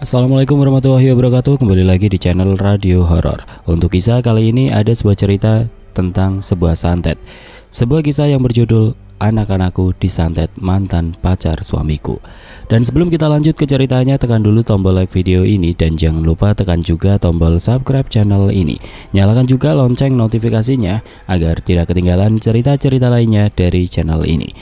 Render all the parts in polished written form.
Assalamualaikum warahmatullahi wabarakatuh. Kembali lagi di channel Radio Horor. Untuk kisah kali ini ada sebuah cerita tentang sebuah santet. Sebuah kisah yang berjudul Anak-anakku disantet mantan pacar suamiku. Dan sebelum kita lanjut ke ceritanya, tekan dulu tombol like video ini dan jangan lupa tekan juga tombol subscribe channel ini. Nyalakan juga lonceng notifikasinya agar tidak ketinggalan cerita-cerita lainnya dari channel ini.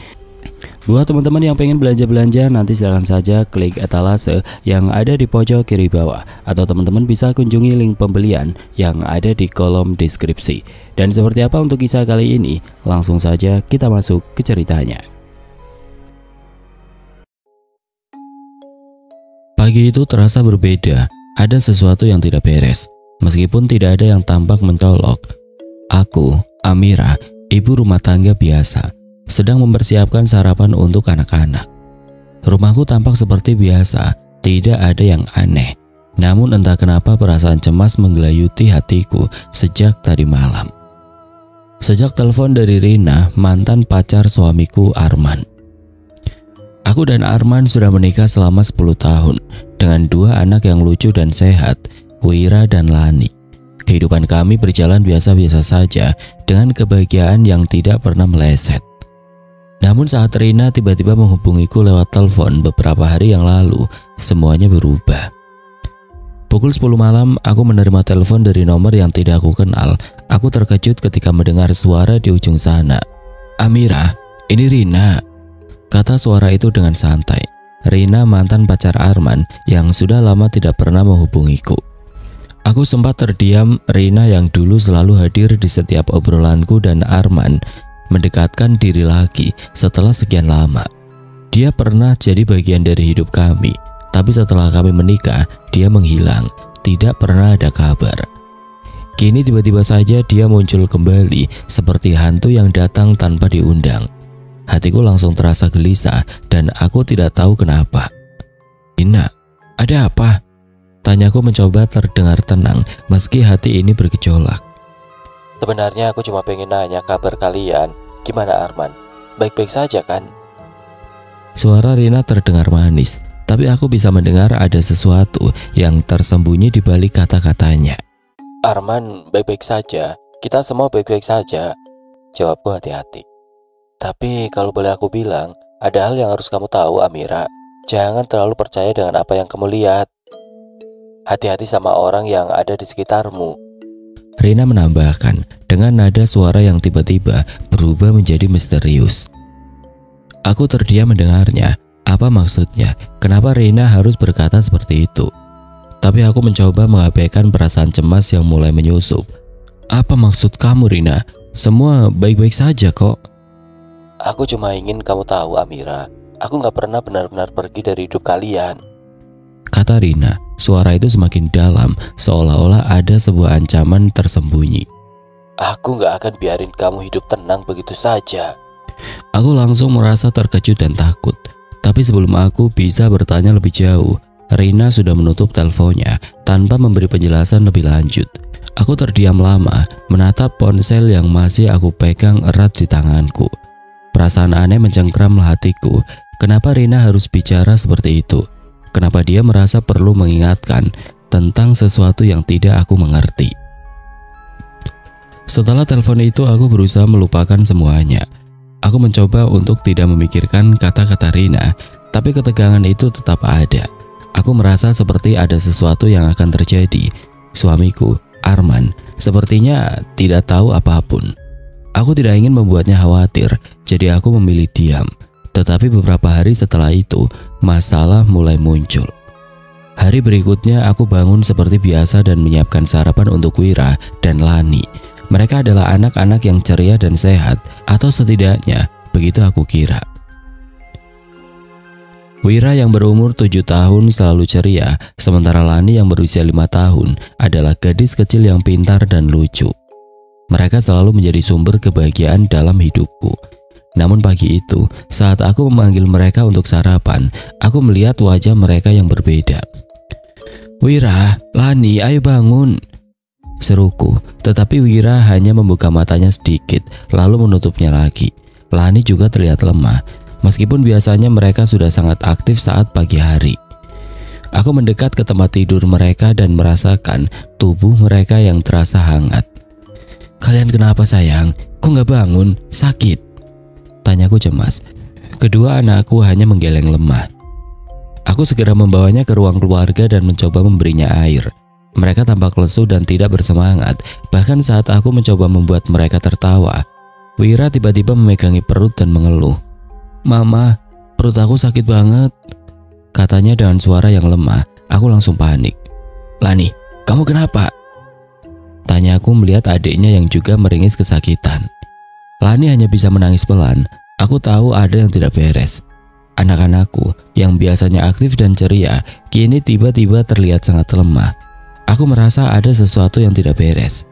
Buat teman-teman yang pengen belanja-belanja, nanti silahkan saja klik etalase yang ada di pojok kiri bawah, atau teman-teman bisa kunjungi link pembelian yang ada di kolom deskripsi. Dan seperti apa untuk kisah kali ini? Langsung saja kita masuk ke ceritanya. Pagi itu terasa berbeda, ada sesuatu yang tidak beres. Meskipun tidak ada yang tampak mencolok, aku, Amira, ibu rumah tangga biasa, sedang mempersiapkan sarapan untuk anak-anak. Rumahku tampak seperti biasa, tidak ada yang aneh. Namun entah kenapa perasaan cemas menggelayuti hatiku sejak tadi malam. Sejak telepon dari Rina, mantan pacar suamiku Arman. Aku dan Arman sudah menikah selama 10 tahun dengan 2 anak yang lucu dan sehat, Wira dan Lani. Kehidupan kami berjalan biasa-biasa saja dengan kebahagiaan yang tidak pernah meleset. Namun saat Rina tiba-tiba menghubungiku lewat telepon beberapa hari yang lalu, semuanya berubah. Pukul 10 malam, aku menerima telepon dari nomor yang tidak aku kenal. Aku terkejut ketika mendengar suara di ujung sana. "Amira, ini Rina," kata suara itu dengan santai. Rina mantan pacar Arman yang sudah lama tidak pernah menghubungiku. Aku sempat terdiam. Rina yang dulu selalu hadir di setiap obrolanku dan Arman mendekatkan diri lagi setelah sekian lama. Dia pernah jadi bagian dari hidup kami, tapi setelah kami menikah, dia menghilang, tidak pernah ada kabar. Kini tiba-tiba saja dia muncul kembali seperti hantu yang datang tanpa diundang. Hatiku langsung terasa gelisah dan aku tidak tahu kenapa. "Rina, ada apa?" tanyaku mencoba terdengar tenang meski hati ini bergejolak. "Sebenarnya aku cuma pengen nanya kabar kalian. Gimana Arman? Baik-baik saja kan?" Suara Rina terdengar manis, tapi aku bisa mendengar ada sesuatu yang tersembunyi di balik kata-katanya. "Arman baik-baik saja. Kita semua baik-baik saja," jawabku hati-hati. "Tapi kalau boleh aku bilang, ada hal yang harus kamu tahu Amira. Jangan terlalu percaya dengan apa yang kamu lihat. Hati-hati sama orang yang ada di sekitarmu," Rina menambahkan dengan nada suara yang tiba-tiba berubah menjadi misterius. Aku terdiam mendengarnya. Apa maksudnya? Kenapa Rina harus berkata seperti itu? Tapi aku mencoba mengabaikan perasaan cemas yang mulai menyusup. "Apa maksud kamu, Rina? Semua baik-baik saja kok." "Aku cuma ingin kamu tahu Amira, aku gak pernah benar-benar pergi dari hidup kalian," kata Rina. Suara itu semakin dalam, seolah-olah ada sebuah ancaman tersembunyi. "Aku gak akan biarin kamu hidup tenang begitu saja." Aku langsung merasa terkejut dan takut. Tapi sebelum aku bisa bertanya lebih jauh, Rina sudah menutup teleponnya tanpa memberi penjelasan lebih lanjut. Aku terdiam lama, menatap ponsel yang masih aku pegang erat di tanganku. Perasaan aneh mencengkram hatiku. Kenapa Rina harus bicara seperti itu? Kenapa dia merasa perlu mengingatkan tentang sesuatu yang tidak aku mengerti? Setelah telepon itu, aku berusaha melupakan semuanya. Aku mencoba untuk tidak memikirkan kata-kata Rina, tapi ketegangan itu tetap ada. Aku merasa seperti ada sesuatu yang akan terjadi. Suamiku, Arman, sepertinya tidak tahu apapun. Aku tidak ingin membuatnya khawatir, jadi aku memilih diam. Tetapi beberapa hari setelah itu, masalah mulai muncul. Hari berikutnya aku bangun seperti biasa dan menyiapkan sarapan untuk Wira dan Lani. Mereka adalah anak-anak yang ceria dan sehat, atau setidaknya begitu aku kira. Wira yang berumur 7 tahun selalu ceria, sementara Lani yang berusia 5 tahun adalah gadis kecil yang pintar dan lucu. Mereka selalu menjadi sumber kebahagiaan dalam hidupku. Namun pagi itu, saat aku memanggil mereka untuk sarapan, aku melihat wajah mereka yang berbeda. "Wira, Lani, ayo bangun," seruku. Tetapi Wira hanya membuka matanya sedikit, lalu menutupnya lagi. Lani juga terlihat lemah, meskipun biasanya mereka sudah sangat aktif saat pagi hari. Aku mendekat ke tempat tidur mereka dan merasakan tubuh mereka yang terasa hangat. "Kalian kenapa sayang? Kok nggak bangun? Sakit?" tanyaku cemas. Kedua anakku hanya menggeleng lemah. Aku segera membawanya ke ruang keluarga dan mencoba memberinya air. Mereka tampak lesu dan tidak bersemangat. Bahkan saat aku mencoba membuat mereka tertawa, Wira tiba-tiba memegangi perut dan mengeluh. "Mama, perut aku sakit banget," katanya dengan suara yang lemah. Aku langsung panik. "Lani, kamu kenapa?" tanyaku melihat adiknya yang juga meringis kesakitan. Lani hanya bisa menangis pelan. Aku tahu ada yang tidak beres. Anak-anakku yang biasanya aktif dan ceria kini tiba-tiba terlihat sangat lemah. Aku merasa ada sesuatu yang tidak beres.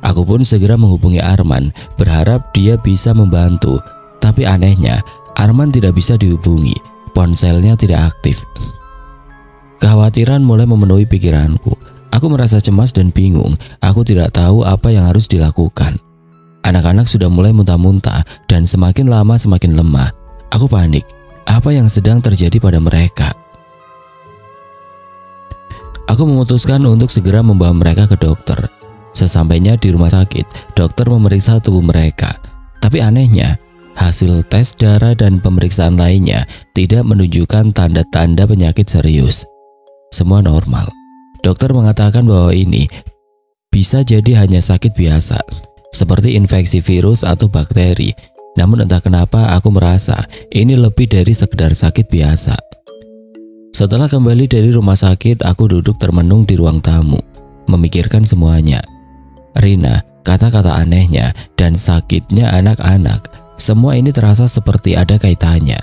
Aku pun segera menghubungi Arman, berharap dia bisa membantu. Tapi anehnya, Arman tidak bisa dihubungi. Ponselnya tidak aktif. Kekhawatiran mulai memenuhi pikiranku. Aku merasa cemas dan bingung. Aku tidak tahu apa yang harus dilakukan. Anak-anak sudah mulai muntah-muntah dan semakin lama semakin lemah. Aku panik. Apa yang sedang terjadi pada mereka? Aku memutuskan untuk segera membawa mereka ke dokter. Sesampainya di rumah sakit, dokter memeriksa tubuh mereka. Tapi anehnya, hasil tes darah dan pemeriksaan lainnya tidak menunjukkan tanda-tanda penyakit serius. Semua normal. Dokter mengatakan bahwa ini bisa jadi hanya sakit biasa, seperti infeksi virus atau bakteri. Namun entah kenapa aku merasa ini lebih dari sekedar sakit biasa. Setelah kembali dari rumah sakit, aku duduk termenung di ruang tamu, memikirkan semuanya. Rina, kata-kata anehnya, dan sakitnya anak-anak, semua ini terasa seperti ada kaitannya.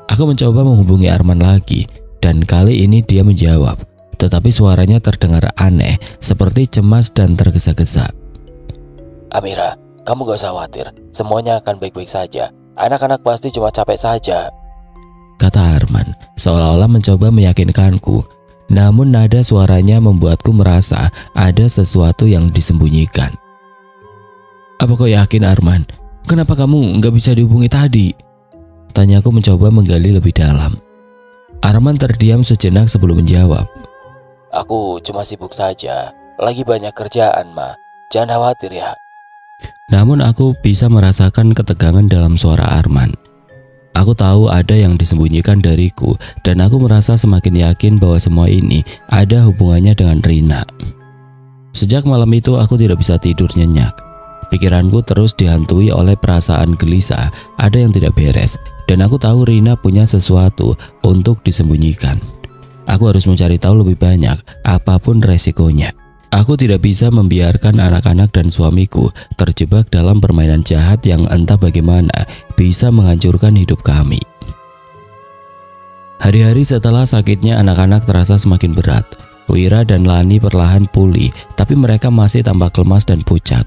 Aku mencoba menghubungi Arman lagi, dan kali ini dia menjawab, tetapi suaranya terdengar aneh, seperti cemas dan tergesa-gesa. "Amira, kamu gak usah khawatir, semuanya akan baik-baik saja. Anak-anak pasti cuma capek saja," kata Arman, seolah-olah mencoba meyakinkanku. Namun nada suaranya membuatku merasa ada sesuatu yang disembunyikan. "Apa kau yakin, Arman? Kenapa kamu nggak bisa dihubungi tadi?" tanyaku mencoba menggali lebih dalam. Arman terdiam sejenak sebelum menjawab. "Aku cuma sibuk saja, lagi banyak kerjaan, Ma. Jangan khawatir ya." Namun aku bisa merasakan ketegangan dalam suara Arman. Aku tahu ada yang disembunyikan dariku dan aku merasa semakin yakin bahwa semua ini ada hubungannya dengan Rina. Sejak malam itu aku tidak bisa tidur nyenyak. Pikiranku terus dihantui oleh perasaan gelisah, ada yang tidak beres, dan aku tahu Rina punya sesuatu untuk disembunyikan. Aku harus mencari tahu lebih banyak, apapun resikonya. Aku tidak bisa membiarkan anak-anak dan suamiku terjebak dalam permainan jahat yang entah bagaimana bisa menghancurkan hidup kami. Hari-hari setelah sakitnya anak-anak terasa semakin berat. Wira dan Lani perlahan pulih, tapi mereka masih tampak lemas dan pucat.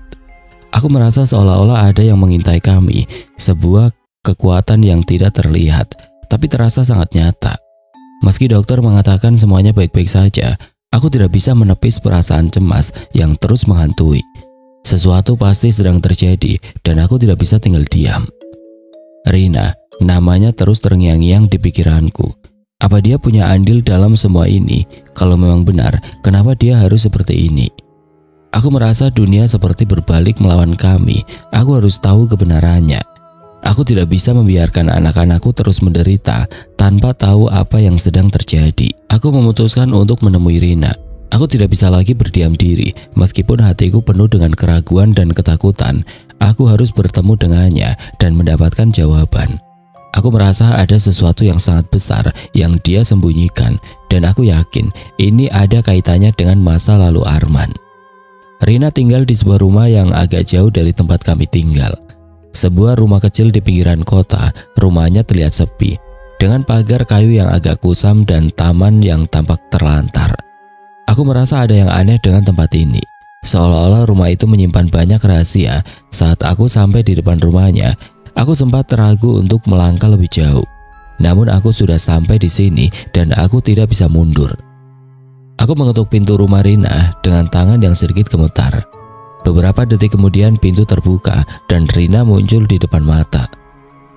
Aku merasa seolah-olah ada yang mengintai kami, sebuah kekuatan yang tidak terlihat, tapi terasa sangat nyata. Meski dokter mengatakan semuanya baik-baik saja, aku tidak bisa menepis perasaan cemas yang terus menghantui. Sesuatu pasti sedang terjadi dan aku tidak bisa tinggal diam. Rina, namanya terus terngiang-ngiang di pikiranku. Apa dia punya andil dalam semua ini? Kalau memang benar, kenapa dia harus seperti ini? Aku merasa dunia seperti berbalik melawan kami. Aku harus tahu kebenarannya. Aku tidak bisa membiarkan anak-anakku terus menderita tanpa tahu apa yang sedang terjadi. Aku memutuskan untuk menemui Rina. Aku tidak bisa lagi berdiam diri. Meskipun hatiku penuh dengan keraguan dan ketakutan, aku harus bertemu dengannya dan mendapatkan jawaban. Aku merasa ada sesuatu yang sangat besar yang dia sembunyikan, dan aku yakin ini ada kaitannya dengan masa lalu Arman. Rina tinggal di sebuah rumah yang agak jauh dari tempat kami tinggal. Sebuah rumah kecil di pinggiran kota, rumahnya terlihat sepi, dengan pagar kayu yang agak kusam dan taman yang tampak terlantar. Aku merasa ada yang aneh dengan tempat ini, seolah-olah rumah itu menyimpan banyak rahasia. Saat aku sampai di depan rumahnya, aku sempat ragu untuk melangkah lebih jauh. Namun aku sudah sampai di sini dan aku tidak bisa mundur. Aku mengetuk pintu rumah Rina dengan tangan yang sedikit gemetar. Beberapa detik kemudian pintu terbuka dan Rina muncul di depan mata.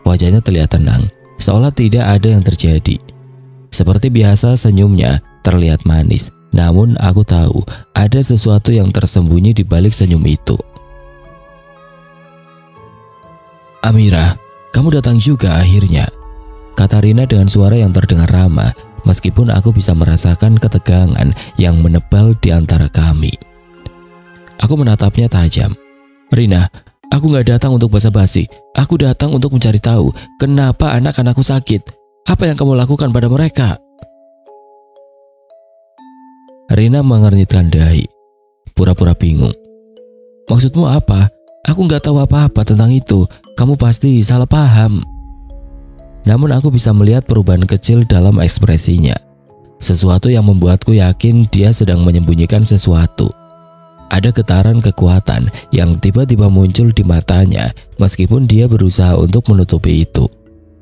Wajahnya terlihat tenang, seolah tidak ada yang terjadi. Seperti biasa senyumnya terlihat manis. Namun aku tahu ada sesuatu yang tersembunyi di balik senyum itu. "Amira, kamu datang juga akhirnya," kata Rina dengan suara yang terdengar ramah, meskipun aku bisa merasakan ketegangan yang menebal di antara kami. Aku menatapnya tajam. "Rina, aku gak datang untuk basa-basi. Aku datang untuk mencari tahu kenapa anak-anakku sakit. Apa yang kamu lakukan pada mereka?" Rina mengernyitkan dahi, pura-pura bingung. "Maksudmu apa? Aku gak tahu apa-apa tentang itu. Kamu pasti salah paham." Namun aku bisa melihat perubahan kecil dalam ekspresinya. Sesuatu yang membuatku yakin dia sedang menyembunyikan sesuatu. Ada getaran kekuatan yang tiba-tiba muncul di matanya meskipun dia berusaha untuk menutupi itu.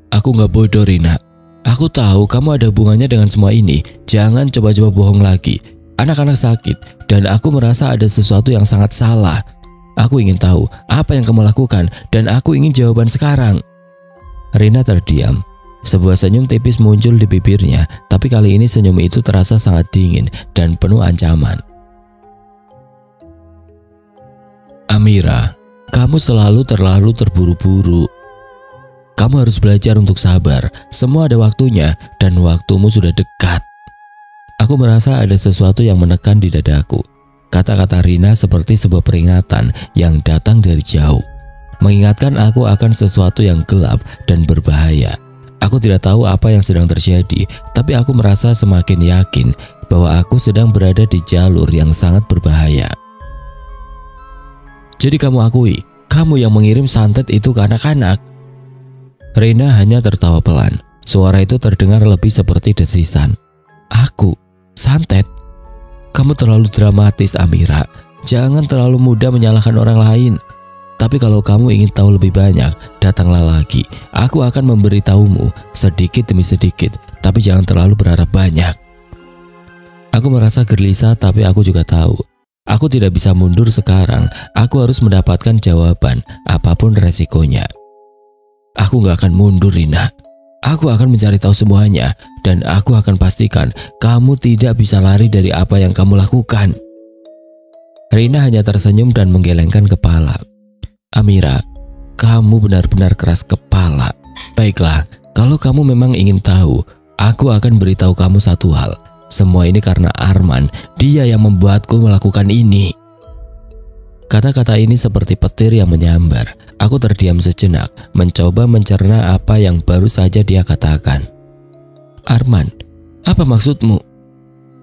"Aku gak bodoh, Rina. Aku tahu kamu ada hubungannya dengan semua ini. Jangan coba-coba bohong lagi. Anak-anak sakit dan aku merasa ada sesuatu yang sangat salah. Aku ingin tahu apa yang kamu lakukan dan aku ingin jawaban sekarang." Rina terdiam. Sebuah senyum tipis muncul di bibirnya, tapi kali ini senyum itu terasa sangat dingin dan penuh ancaman. "Amira, kamu selalu terlalu terburu-buru. Kamu harus belajar untuk sabar. Semua ada waktunya dan waktumu sudah dekat." Aku merasa ada sesuatu yang menekan di dadaku. Kata-kata Rina seperti sebuah peringatan yang datang dari jauh, mengingatkan aku akan sesuatu yang gelap dan berbahaya. Aku tidak tahu apa yang sedang terjadi, tapi aku merasa semakin yakin bahwa aku sedang berada di jalur yang sangat berbahaya. "Jadi kamu akui, kamu yang mengirim santet itu ke anak-anak?" Rina hanya tertawa pelan. Suara itu terdengar lebih seperti desisan. "Aku? Santet? Kamu terlalu dramatis, Amira. Jangan terlalu mudah menyalahkan orang lain. Tapi kalau kamu ingin tahu lebih banyak, datanglah lagi. Aku akan memberitahumu sedikit demi sedikit, tapi jangan terlalu berharap banyak." Aku merasa gelisah, tapi aku juga tahu aku tidak bisa mundur sekarang. Aku harus mendapatkan jawaban apapun resikonya. "Aku gak akan mundur, Rina. Aku akan mencari tahu semuanya dan aku akan pastikan kamu tidak bisa lari dari apa yang kamu lakukan." Rina hanya tersenyum dan menggelengkan kepala. "Amira, kamu benar-benar keras kepala. Baiklah, kalau kamu memang ingin tahu, aku akan beritahu kamu satu hal. Semua ini karena Arman. Dia yang membuatku melakukan ini." Kata-kata ini seperti petir yang menyambar. Aku terdiam sejenak, mencoba mencerna apa yang baru saja dia katakan. "Arman, apa maksudmu?"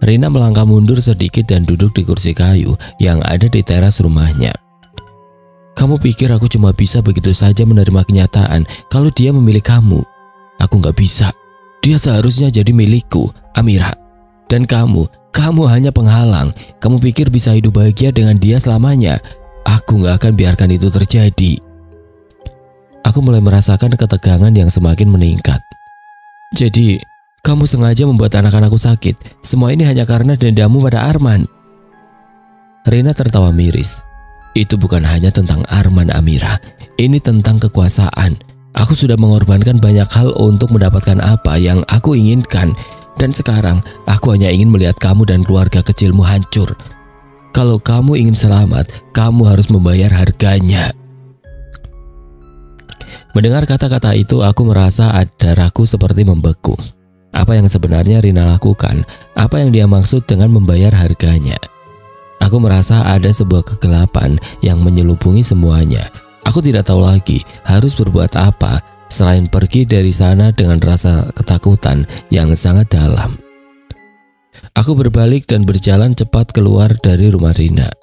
Rina melangkah mundur sedikit dan duduk di kursi kayu yang ada di teras rumahnya. "Kamu pikir aku cuma bisa begitu saja menerima kenyataan kalau dia memilih kamu? Aku gak bisa. Dia seharusnya jadi milikku, Amira. Dan kamu hanya penghalang. Kamu pikir bisa hidup bahagia dengan dia selamanya? Aku gak akan biarkan itu terjadi." Aku mulai merasakan ketegangan yang semakin meningkat. "Jadi, kamu sengaja membuat anak-anakku sakit. Semua ini hanya karena dendammu pada Arman?" Rina tertawa miris. "Itu bukan hanya tentang Arman, Amira. Ini tentang kekuasaan. Aku sudah mengorbankan banyak hal untuk mendapatkan apa yang aku inginkan. Dan sekarang aku hanya ingin melihat kamu dan keluarga kecilmu hancur. Kalau kamu ingin selamat, kamu harus membayar harganya." Mendengar kata-kata itu, aku merasa darahku seperti membeku. Apa yang sebenarnya Rina lakukan? Apa yang dia maksud dengan membayar harganya? Aku merasa ada sebuah kegelapan yang menyelubungi semuanya. Aku tidak tahu lagi harus berbuat apa selain pergi dari sana dengan rasa ketakutan yang sangat dalam. Aku berbalik dan berjalan cepat keluar dari rumah Rina.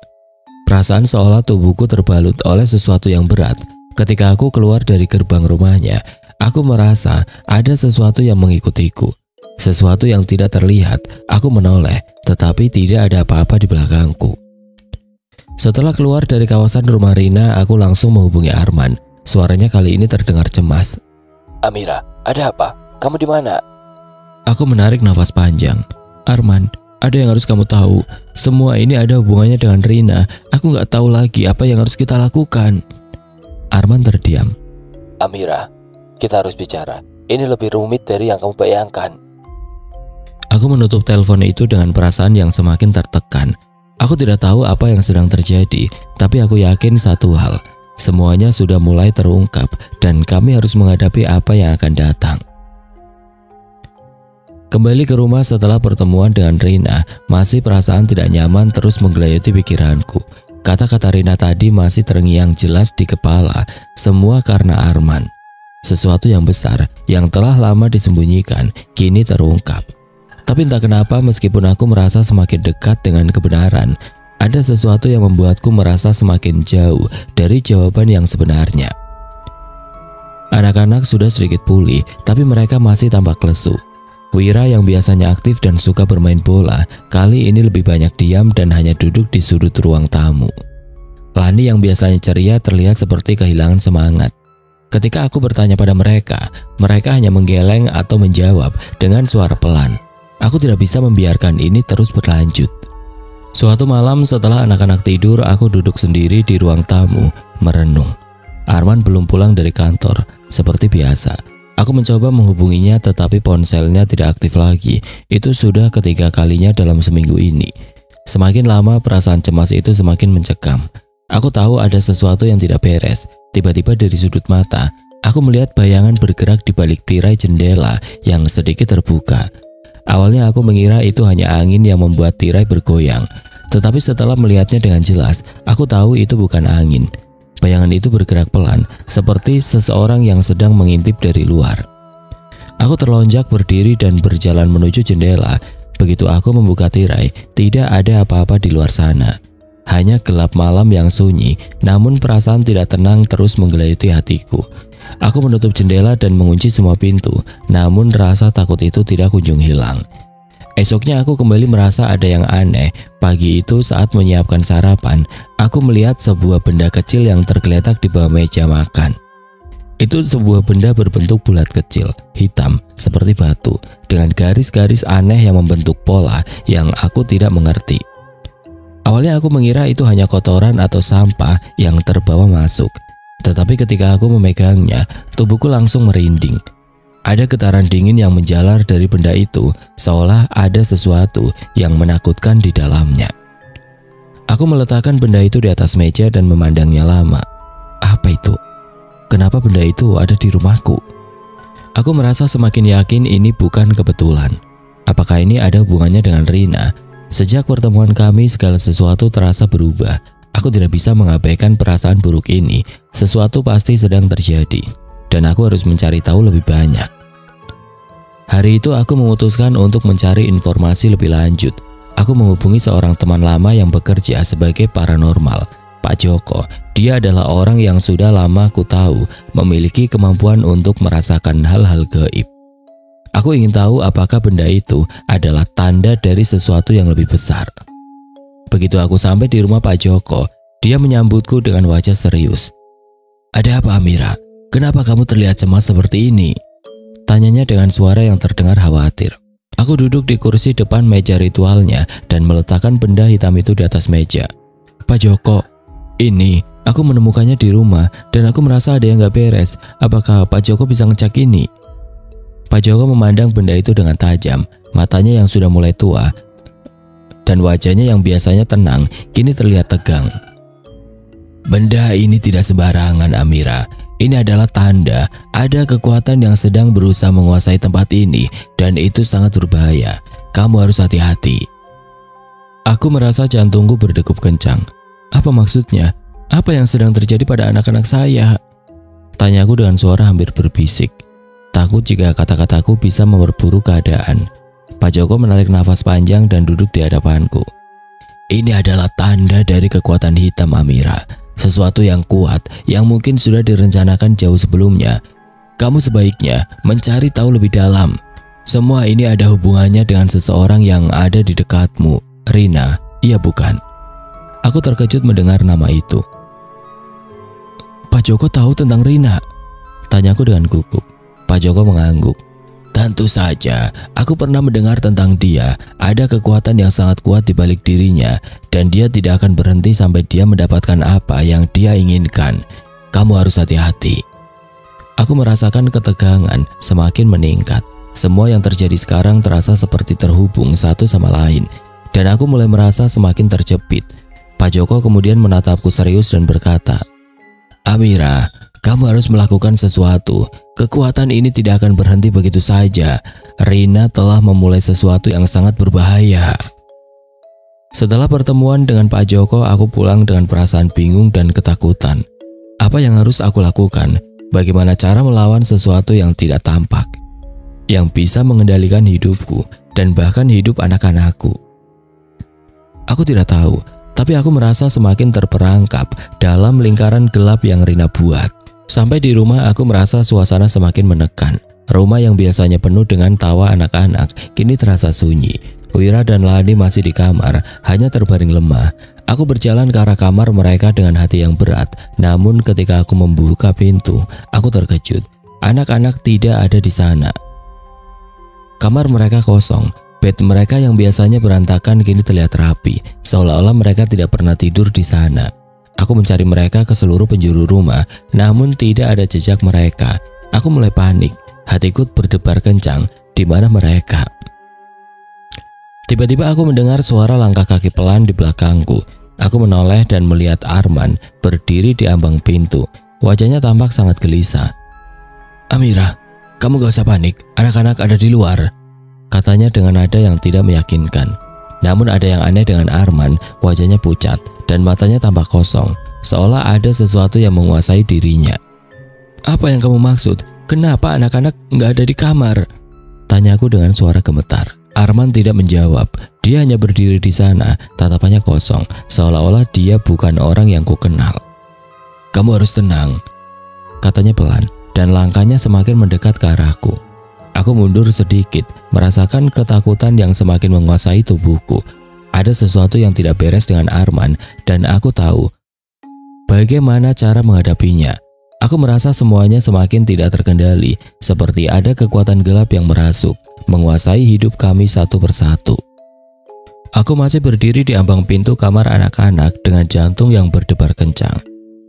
Perasaan seolah tubuhku terbalut oleh sesuatu yang berat. Ketika aku keluar dari gerbang rumahnya, aku merasa ada sesuatu yang mengikutiku. Sesuatu yang tidak terlihat. Aku menoleh, tetapi tidak ada apa-apa di belakangku. Setelah keluar dari kawasan rumah Rina, aku langsung menghubungi Arman. Suaranya kali ini terdengar cemas. "Amira, ada apa? Kamu di mana?" Aku menarik nafas panjang. "Arman, ada yang harus kamu tahu. Semua ini ada hubungannya dengan Rina. Aku gak tahu lagi apa yang harus kita lakukan." Arman terdiam. "Amira, kita harus bicara. Ini lebih rumit dari yang kamu bayangkan." Aku menutup telepon itu dengan perasaan yang semakin tertekan. Aku tidak tahu apa yang sedang terjadi, tapi aku yakin satu hal, semuanya sudah mulai terungkap dan kami harus menghadapi apa yang akan datang. Kembali ke rumah setelah pertemuan dengan Rina, masih perasaan tidak nyaman terus menggelayuti pikiranku. Kata-kata Rina tadi masih terngiang jelas di kepala, semua karena Arman. Sesuatu yang besar yang telah lama disembunyikan kini terungkap. Tapi entah kenapa meskipun aku merasa semakin dekat dengan kebenaran, ada sesuatu yang membuatku merasa semakin jauh dari jawaban yang sebenarnya. Anak-anak sudah sedikit pulih, tapi mereka masih tampak lesu. Wira yang biasanya aktif dan suka bermain bola, kali ini lebih banyak diam dan hanya duduk di sudut ruang tamu. Lani yang biasanya ceria terlihat seperti kehilangan semangat. Ketika aku bertanya pada mereka, mereka hanya menggeleng atau menjawab dengan suara pelan. Aku tidak bisa membiarkan ini terus berlanjut. Suatu malam setelah anak-anak tidur, aku duduk sendiri di ruang tamu, merenung. Arman belum pulang dari kantor, seperti biasa. Aku mencoba menghubunginya tetapi ponselnya tidak aktif lagi. Itu sudah ketiga kalinya dalam seminggu ini. Semakin lama perasaan cemas itu semakin mencekam. Aku tahu ada sesuatu yang tidak beres. Tiba-tiba dari sudut mata, aku melihat bayangan bergerak di balik tirai jendela yang sedikit terbuka. Awalnya aku mengira itu hanya angin yang membuat tirai bergoyang. Tetapi setelah melihatnya dengan jelas, aku tahu itu bukan angin. Bayangan itu bergerak pelan, seperti seseorang yang sedang mengintip dari luar. Aku terlonjak berdiri dan berjalan menuju jendela. Begitu aku membuka tirai, tidak ada apa-apa di luar sana. Hanya gelap malam yang sunyi, namun perasaan tidak tenang terus menggelayuti hatiku. Aku menutup jendela dan mengunci semua pintu, namun rasa takut itu tidak kunjung hilang. Esoknya aku kembali merasa ada yang aneh. Pagi itu saat menyiapkan sarapan, aku melihat sebuah benda kecil yang tergeletak di bawah meja makan. Itu sebuah benda berbentuk bulat kecil, hitam, seperti batu, dengan garis-garis aneh yang membentuk pola yang aku tidak mengerti. Awalnya aku mengira itu hanya kotoran atau sampah yang terbawa masuk. Tetapi ketika aku memegangnya, tubuhku langsung merinding. Ada getaran dingin yang menjalar dari benda itu, seolah ada sesuatu yang menakutkan di dalamnya. Aku meletakkan benda itu di atas meja dan memandangnya lama. Apa itu? Kenapa benda itu ada di rumahku? Aku merasa semakin yakin ini bukan kebetulan. Apakah ini ada hubungannya dengan Rina? Sejak pertemuan kami, segala sesuatu terasa berubah. Aku tidak bisa mengabaikan perasaan buruk ini. Sesuatu pasti sedang terjadi, dan aku harus mencari tahu lebih banyak. Hari itu aku memutuskan untuk mencari informasi lebih lanjut. Aku menghubungi seorang teman lama yang bekerja sebagai paranormal, Pak Joko. Dia adalah orang yang sudah lama aku tahu memiliki kemampuan untuk merasakan hal-hal gaib. Aku ingin tahu apakah benda itu adalah tanda dari sesuatu yang lebih besar. Begitu aku sampai di rumah Pak Joko, dia menyambutku dengan wajah serius. "Ada apa, Amira? Kenapa kamu terlihat cemas seperti ini?" Tanyanya dengan suara yang terdengar khawatir. Aku duduk di kursi depan meja ritualnya dan meletakkan benda hitam itu di atas meja. "Pak Joko, ini aku menemukannya di rumah dan aku merasa ada yang gak beres. Apakah Pak Joko bisa ngecek ini?" Pak Joko memandang benda itu dengan tajam, matanya yang sudah mulai tua dan wajahnya yang biasanya tenang kini terlihat tegang. "Benda ini tidak sembarangan, Amira. Ini adalah tanda ada kekuatan yang sedang berusaha menguasai tempat ini dan itu sangat berbahaya. Kamu harus hati-hati." Aku merasa jantungku berdegup kencang. Apa maksudnya? Apa yang sedang terjadi pada anak-anak saya? Tanyaku dengan suara hampir berbisik. Takut jika kata-kataku bisa memperburuk keadaan. Pak Joko menarik nafas panjang dan duduk di hadapanku. "Ini adalah tanda dari kekuatan hitam, Amira. Sesuatu yang kuat yang mungkin sudah direncanakan jauh sebelumnya. Kamu sebaiknya mencari tahu lebih dalam. Semua ini ada hubungannya dengan seseorang yang ada di dekatmu. Rina, iya bukan?" Aku terkejut mendengar nama itu. "Pak Joko tahu tentang Rina?" Tanyaku dengan gugup. Pak Joko mengangguk. "Tentu saja, aku pernah mendengar tentang dia. Ada kekuatan yang sangat kuat di balik dirinya, dan dia tidak akan berhenti sampai dia mendapatkan apa yang dia inginkan. Kamu harus hati-hati." Aku merasakan ketegangan semakin meningkat. Semua yang terjadi sekarang terasa seperti terhubung satu sama lain, dan aku mulai merasa semakin terjepit. Pak Joko kemudian menatapku serius dan berkata, "Amira, kamu harus melakukan sesuatu. Kekuatan ini tidak akan berhenti begitu saja. Rina telah memulai sesuatu yang sangat berbahaya." Setelah pertemuan dengan Pak Joko, aku pulang dengan perasaan bingung dan ketakutan. Apa yang harus aku lakukan? Bagaimana cara melawan sesuatu yang tidak tampak, yang bisa mengendalikan hidupku dan bahkan hidup anak-anakku? Aku tidak tahu, tapi aku merasa semakin terperangkap dalam lingkaran gelap yang Rina buat. Sampai di rumah aku merasa suasana semakin menekan. Rumah yang biasanya penuh dengan tawa anak-anak kini terasa sunyi. Wira dan Lani masih di kamar, hanya terbaring lemah. Aku berjalan ke arah kamar mereka dengan hati yang berat. Namun ketika aku membuka pintu, aku terkejut. Anak-anak tidak ada di sana. Kamar mereka kosong. Bed mereka yang biasanya berantakan kini terlihat rapi, seolah-olah mereka tidak pernah tidur di sana. Aku mencari mereka ke seluruh penjuru rumah, namun tidak ada jejak mereka. Aku mulai panik, hatiku berdebar kencang. Di mana mereka? Tiba-tiba aku mendengar suara langkah kaki pelan di belakangku. Aku menoleh dan melihat Arman berdiri di ambang pintu. Wajahnya tampak sangat gelisah. "Amira, kamu gak usah panik, anak-anak ada di luar," katanya dengan nada yang tidak meyakinkan. Namun ada yang aneh dengan Arman, wajahnya pucat dan matanya tampak kosong, seolah ada sesuatu yang menguasai dirinya. "Apa yang kamu maksud? Kenapa anak-anak gak ada di kamar?" tanyaku dengan suara gemetar. Arman tidak menjawab, dia hanya berdiri di sana, tatapannya kosong, seolah-olah dia bukan orang yang kukenal. "Kamu harus tenang," katanya pelan, dan langkahnya semakin mendekat ke arahku. Aku mundur sedikit, merasakan ketakutan yang semakin menguasai tubuhku. Ada sesuatu yang tidak beres dengan Arman, dan aku tahu bagaimana cara menghadapinya. Aku merasa semuanya semakin tidak terkendali, seperti ada kekuatan gelap yang merasuk, menguasai hidup kami satu persatu. Aku masih berdiri di ambang pintu kamar anak-anak dengan jantung yang berdebar kencang.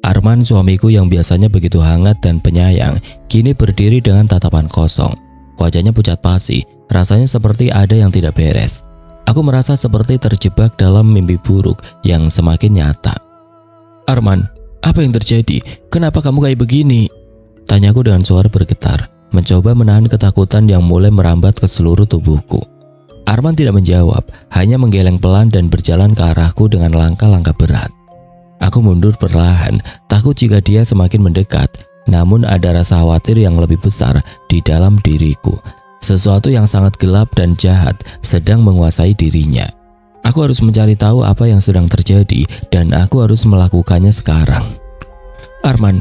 Arman, suamiku yang biasanya begitu hangat dan penyayang, kini berdiri dengan tatapan kosong. Wajahnya pucat pasi, rasanya seperti ada yang tidak beres. Aku merasa seperti terjebak dalam mimpi buruk yang semakin nyata. "Arman, apa yang terjadi? Kenapa kamu kayak begini?" tanyaku dengan suara bergetar, mencoba menahan ketakutan yang mulai merambat ke seluruh tubuhku. Arman tidak menjawab, hanya menggeleng pelan dan berjalan ke arahku dengan langkah-langkah berat. Aku mundur perlahan, takut jika dia semakin mendekat. Namun ada rasa khawatir yang lebih besar di dalam diriku. Sesuatu yang sangat gelap dan jahat sedang menguasai dirinya. Aku harus mencari tahu apa yang sedang terjadi dan aku harus melakukannya sekarang. "Arman,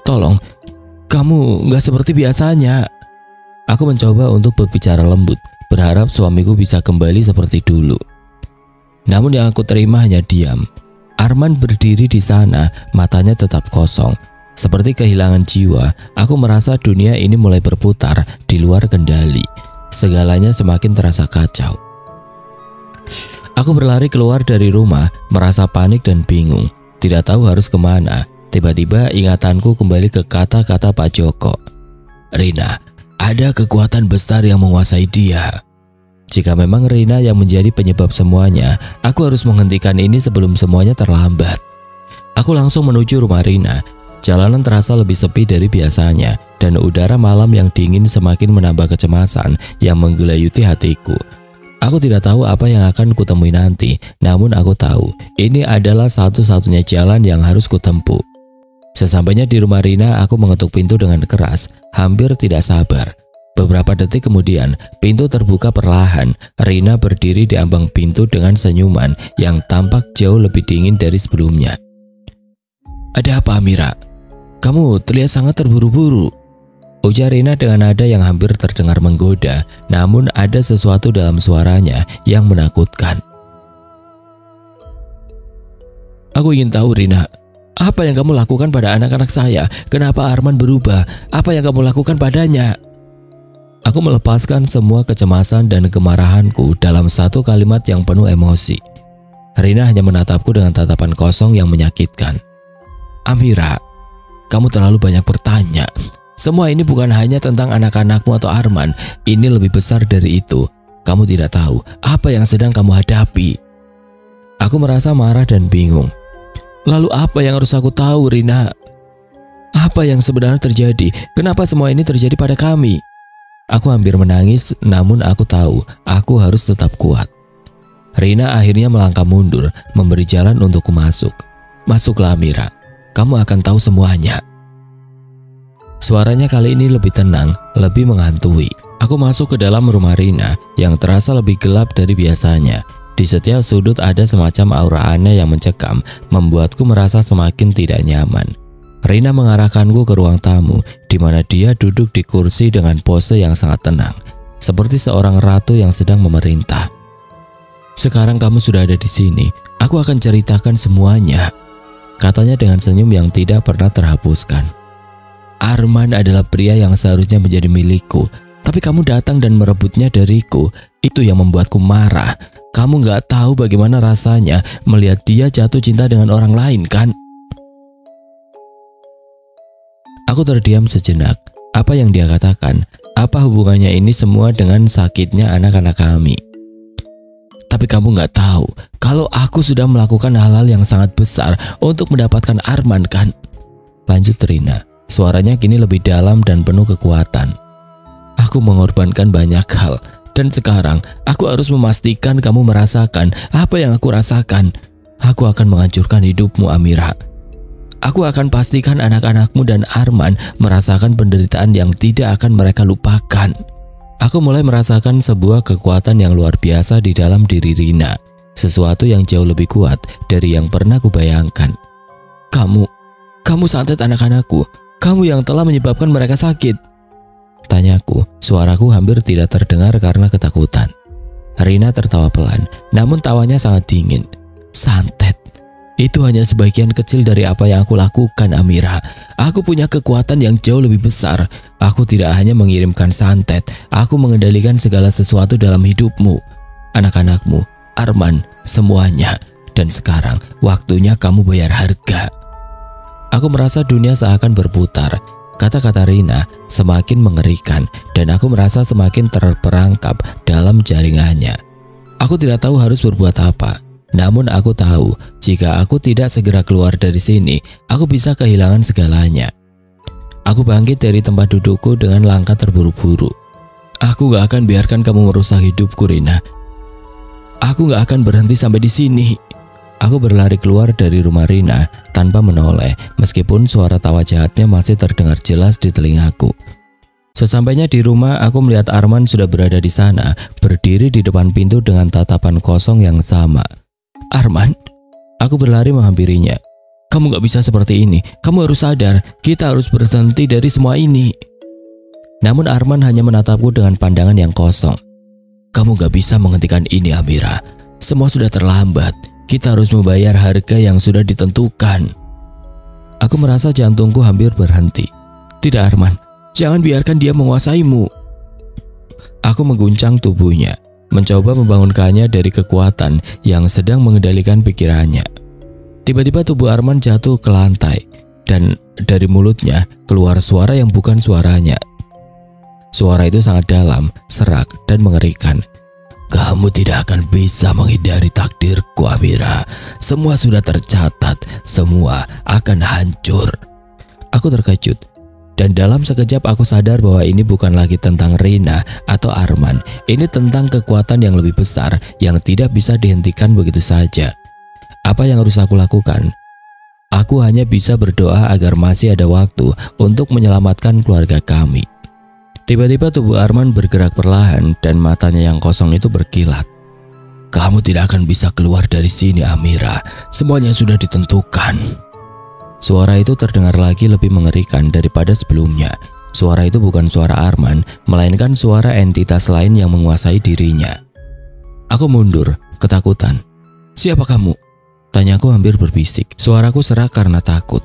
tolong, kamu gak seperti biasanya." Aku mencoba untuk berbicara lembut, berharap suamiku bisa kembali seperti dulu. Namun yang aku terima hanya diam. Arman berdiri di sana, matanya tetap kosong. Seperti kehilangan jiwa, aku merasa dunia ini mulai berputar di luar kendali. Segalanya semakin terasa kacau. Aku berlari keluar dari rumah, merasa panik dan bingung, tidak tahu harus kemana. Tiba-tiba ingatanku kembali ke kata-kata Pak Joko. "Rina, ada kekuatan besar yang menguasai dia." Jika memang Rina yang menjadi penyebab semuanya, aku harus menghentikan ini sebelum semuanya terlambat. Aku langsung menuju rumah Rina. Jalanan terasa lebih sepi dari biasanya, dan udara malam yang dingin semakin menambah kecemasan yang menggelayuti hatiku. Aku tidak tahu apa yang akan kutemui nanti, namun aku tahu ini adalah satu-satunya jalan yang harus kutempuh. Sesampainya di rumah Rina, aku mengetuk pintu dengan keras, hampir tidak sabar. Beberapa detik kemudian, pintu terbuka perlahan. Rina berdiri di ambang pintu dengan senyuman yang tampak jauh lebih dingin dari sebelumnya. "Ada apa, Amira? Kamu terlihat sangat terburu-buru," ujar Rina dengan nada yang hampir terdengar menggoda, namun ada sesuatu dalam suaranya yang menakutkan. "Aku ingin tahu, Rina, apa yang kamu lakukan pada anak-anak saya? Kenapa Arman berubah? Apa yang kamu lakukan padanya?" Aku melepaskan semua kecemasan dan kemarahanku dalam satu kalimat yang penuh emosi. Rina hanya menatapku dengan tatapan kosong yang menyakitkan. "Amira, kamu terlalu banyak bertanya. Semua ini bukan hanya tentang anak-anakmu atau Arman. Ini lebih besar dari itu. Kamu tidak tahu apa yang sedang kamu hadapi. Aku merasa marah dan bingung. Lalu apa yang harus aku tahu, Rina? Apa yang sebenarnya terjadi? Kenapa semua ini terjadi pada kami? Aku hampir menangis, namun aku tahu aku harus tetap kuat. Rina akhirnya melangkah mundur, memberi jalan untukku masuk. Masuklah Amira, kamu akan tahu semuanya. Suaranya kali ini lebih tenang, lebih menghantui. Aku masuk ke dalam rumah Rina yang terasa lebih gelap dari biasanya. Di setiap sudut ada semacam aura aneh yang mencekam, membuatku merasa semakin tidak nyaman. Rina mengarahkanku ke ruang tamu, di mana dia duduk di kursi dengan pose yang sangat tenang, seperti seorang ratu yang sedang memerintah. Sekarang kamu sudah ada di sini, aku akan ceritakan semuanya, katanya dengan senyum yang tidak pernah terhapuskan. Arman adalah pria yang seharusnya menjadi milikku, tapi kamu datang dan merebutnya dariku. Itu yang membuatku marah. Kamu gak tahu bagaimana rasanya melihat dia jatuh cinta dengan orang lain, kan? Aku terdiam sejenak. Apa yang dia katakan? Apa hubungannya ini semua dengan sakitnya anak-anak kami? Tapi kamu gak tahu kalau aku sudah melakukan hal-hal yang sangat besar untuk mendapatkan Arman, kan? Lanjut Rina. Suaranya kini lebih dalam dan penuh kekuatan. Aku mengorbankan banyak hal, dan sekarang aku harus memastikan kamu merasakan apa yang aku rasakan. Aku akan menghancurkan hidupmu, Amira. Aku akan pastikan anak-anakmu dan Arman merasakan penderitaan yang tidak akan mereka lupakan. Aku mulai merasakan sebuah kekuatan yang luar biasa di dalam diri Rina. Sesuatu yang jauh lebih kuat dari yang pernah kubayangkan. Kamu santet anak-anakku. Kamu yang telah menyebabkan mereka sakit. Tanyaku, suaraku hampir tidak terdengar karena ketakutan. Rina tertawa pelan, namun tawanya sangat dingin. Santet, itu hanya sebagian kecil dari apa yang aku lakukan, Amira. Aku punya kekuatan yang jauh lebih besar. Aku tidak hanya mengirimkan santet, aku mengendalikan segala sesuatu dalam hidupmu. Anak-anakmu, Arman, semuanya. Dan sekarang, waktunya kamu bayar harga. Aku merasa dunia seakan berputar. Kata-kata Rina semakin mengerikan dan aku merasa semakin terperangkap dalam jaringannya. Aku tidak tahu harus berbuat apa. Namun aku tahu jika aku tidak segera keluar dari sini, aku bisa kehilangan segalanya. Aku bangkit dari tempat dudukku dengan langkah terburu-buru. Aku gak akan biarkan kamu merusak hidupku, Rina. Aku gak akan berhenti sampai di sini. Aku berlari keluar dari rumah Rina tanpa menoleh, meskipun suara tawa jahatnya masih terdengar jelas di telingaku. Sesampainya di rumah, aku melihat Arman sudah berada di sana, berdiri di depan pintu dengan tatapan kosong yang sama. Arman, aku berlari menghampirinya. Kamu gak bisa seperti ini, kamu harus sadar, kita harus berhenti dari semua ini. Namun Arman hanya menatapku dengan pandangan yang kosong. Kamu gak bisa menghentikan ini, Amira. Semua sudah terlambat. Kita harus membayar harga yang sudah ditentukan. Aku merasa jantungku hampir berhenti. Tidak, Arman, jangan biarkan dia menguasaimu. Aku mengguncang tubuhnya, mencoba membangunkannya dari kekuatan yang sedang mengendalikan pikirannya. Tiba-tiba tubuh Arman jatuh ke lantai, dan dari mulutnya keluar suara yang bukan suaranya. Suara itu sangat dalam, serak, dan mengerikan. Kamu tidak akan bisa menghindari takdirku, Amira. Semua sudah tercatat, semua akan hancur. Aku terkejut, dan dalam sekejap aku sadar bahwa ini bukan lagi tentang Rina atau Arman. Ini tentang kekuatan yang lebih besar yang tidak bisa dihentikan begitu saja. Apa yang harus aku lakukan? Aku hanya bisa berdoa agar masih ada waktu untuk menyelamatkan keluarga kami. Tiba-tiba tubuh Arman bergerak perlahan dan matanya yang kosong itu berkilat. Kamu tidak akan bisa keluar dari sini, Amira. Semuanya sudah ditentukan. Suara itu terdengar lagi lebih mengerikan daripada sebelumnya. Suara itu bukan suara Arman, melainkan suara entitas lain yang menguasai dirinya. Aku mundur, ketakutan. Siapa kamu? Tanyaku hampir berbisik. Suaraku serak karena takut.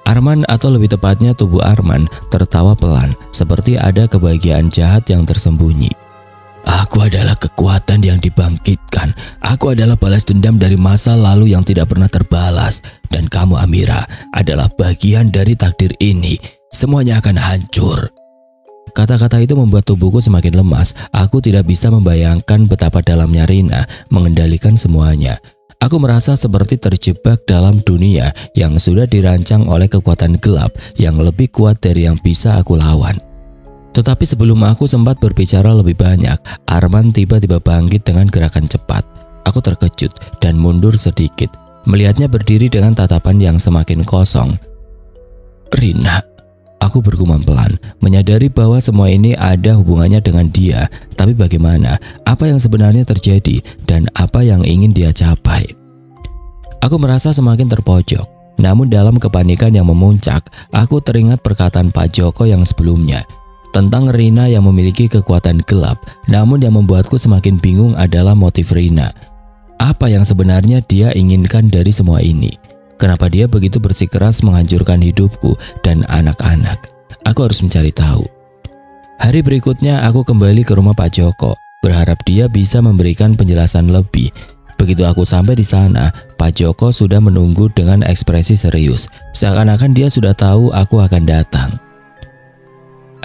Arman, atau lebih tepatnya tubuh Arman, tertawa pelan, seperti ada kebahagiaan jahat yang tersembunyi. Aku adalah kekuatan yang dibangkitkan. Aku adalah balas dendam dari masa lalu yang tidak pernah terbalas. Dan kamu Amira adalah bagian dari takdir ini. Semuanya akan hancur. Kata-kata itu membuat tubuhku semakin lemas. Aku tidak bisa membayangkan betapa dalamnya Rina mengendalikan semuanya. Aku merasa seperti terjebak dalam dunia yang sudah dirancang oleh kekuatan gelap yang lebih kuat dari yang bisa aku lawan. Tetapi sebelum aku sempat berbicara lebih banyak, Arman tiba-tiba bangkit dengan gerakan cepat. Aku terkejut dan mundur sedikit, melihatnya berdiri dengan tatapan yang semakin kosong. Rina, aku bergumam pelan, menyadari bahwa semua ini ada hubungannya dengan dia. Tapi bagaimana? Apa yang sebenarnya terjadi dan apa yang ingin dia capai? Aku merasa semakin terpojok. Namun dalam kepanikan yang memuncak, aku teringat perkataan Pak Joko yang sebelumnya tentang Rina yang memiliki kekuatan gelap. Namun yang membuatku semakin bingung adalah motif Rina. Apa yang sebenarnya dia inginkan dari semua ini? Kenapa dia begitu bersikeras menghancurkan hidupku dan anak-anak? Aku harus mencari tahu. Hari berikutnya aku kembali ke rumah Pak Joko, berharap dia bisa memberikan penjelasan lebih. Begitu aku sampai di sana, Pak Joko sudah menunggu dengan ekspresi serius, seakan-akan dia sudah tahu aku akan datang.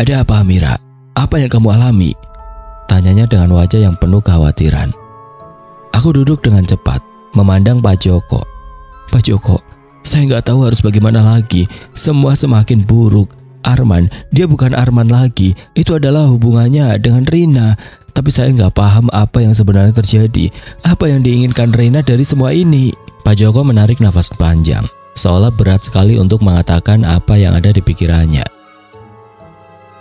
Ada apa Amira? Apa yang kamu alami? Tanyanya dengan wajah yang penuh kekhawatiran. Aku duduk dengan cepat, memandang Pak Joko. Pak Joko, saya nggak tahu harus bagaimana lagi. Semua semakin buruk. Arman, dia bukan Arman lagi. Itu adalah hubungannya dengan Rina. Tapi saya nggak paham apa yang sebenarnya terjadi. Apa yang diinginkan Rina dari semua ini? Pak Joko menarik nafas panjang, seolah berat sekali untuk mengatakan apa yang ada di pikirannya.